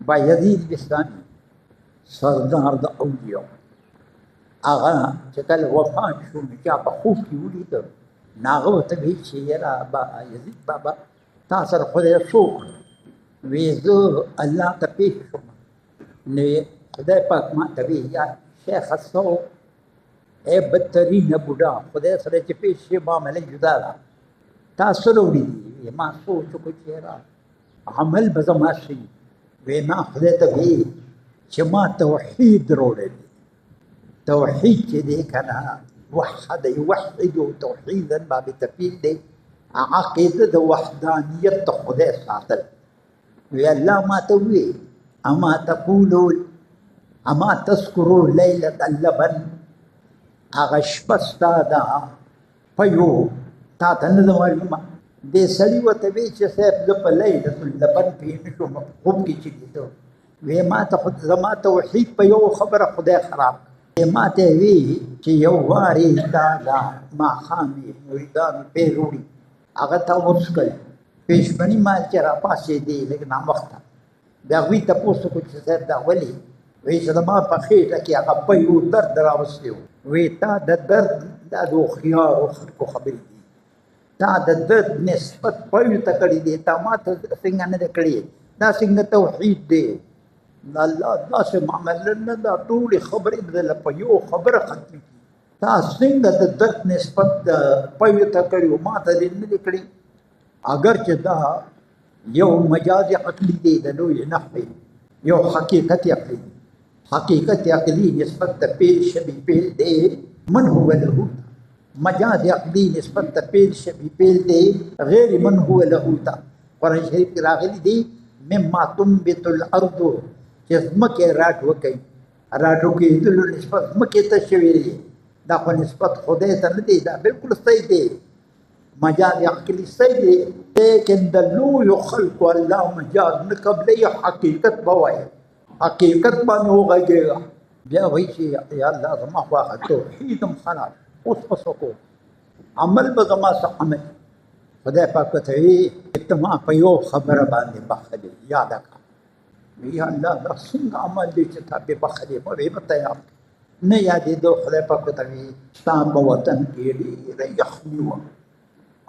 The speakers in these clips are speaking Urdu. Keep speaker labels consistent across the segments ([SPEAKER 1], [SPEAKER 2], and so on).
[SPEAKER 1] بایزید بستانی سردار د اولیاء هغه چې کله وفات شو نو چا په خوب کې ولیده نو هغه ورته ویل چې یاره بایزید بابا تا سره خدای څه وکړل وی زه الله ته پیښ شوم نو خدای پاک ما ته وی یا شیخه څه ای بدترینه بوډا خدای سره چې پیښ شي معامله جدا ده تا څه راوړي دي ما سوچ وکړ چې یاره عمل به زما شي وی ما خدای ته وی چې ما توحید راوړی دی توحید چې دی که نه وحد یوحد توحیدا باب تفعیل دی عقیده د وحدانیت د خدای ساتل وی الله ما ته وی اما تقولون اما تذکرو لیلة اللبن هغه شپه ستا ده په یو تا ته نه ده معلومه دې سړي ورته وی چې صاحب زه په لیلة اللبن پوه نه شوم خوب کې چې لیده وی ما ته خود زما توحید په یو خبره خدای خراب ما ته وی چې یو وارې دا ماښام یې مریدانو پې روړي هغه ته وڅښل پېشمني مال چې راپاڅېدې لږ ناوخته د هغوی تپوس وکړو چې صاحب دا ولې وی چې زما په خېټه کې هغه پیو درد راوستی و وی تا د درد دا د هوښیارو خلکو خبرې دي تا د درد نسبت پیو ته کړی دی تا ما ته څنګه نه ده کړې دا څنګه توحید دی الله داسې معامله نه دا ټولې خبرې بدله په یو خبره ختمې کړي تا څنګه د درد نسبت د پیو ته کړي و ما ته دې نه دی کړي اگر چې دا یو مجاز عقلی دی د لوی نحوی یو حقیقت عقلی حقیقت عقلی نسبت د پیل شبی پیل دی من هو له مجاز عقلی نسبت د پیل شبی پیل دی غیر من هو له تا قرآن شریف کې راغلی دی مما تنبت الارض چې ځمکې راټو کوي راټو کېدلو نسبت ځمکې ته شوی دی دا خو نسبت خدای ته نه دی دا بالکل صحیح دی مجاز عقلی صحیح دی لیکن د لویو خلکو الله مجاز نه قبلوي حقیقت به وایي حقیقت باندې وغږېږه بیا وایي چې یا الله زما خو هغه توحید هم خراب اوس به څه کوم عمل به زما څه عمل خدای پاک ورته وایي ته ما په یو خبره باندې بخلې یاده کړه یا الله دا څنګه عمل دی چې تا پې بخلې به ویې به تیار نه یادېدو خدای پاک ورته وایي ستا په وطن کې ډېره یخني وه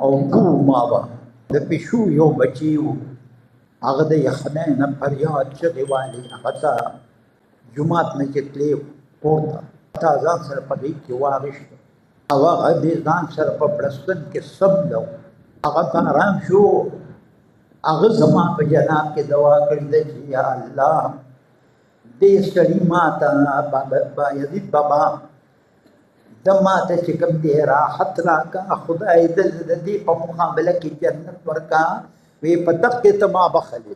[SPEAKER 1] او ګوما وه د پیشو یو بچی و هغه د یخنۍ نه فریاد چغې والې هغه ته جومات نه چې تلې کور ته تا ځان سره په دې کې واغېشته او هغه دې ځان سره په بړستن کې سمده و هغه په ارام شو هغه زما په جناب کې دعا کړې ده چې یا الله دې سړي ما ته بایزید بابا د ما ته چې کوم دی راحت راکا خدای د دې په مقابله کې جنت ورکا وی په دقه ته ما بخلې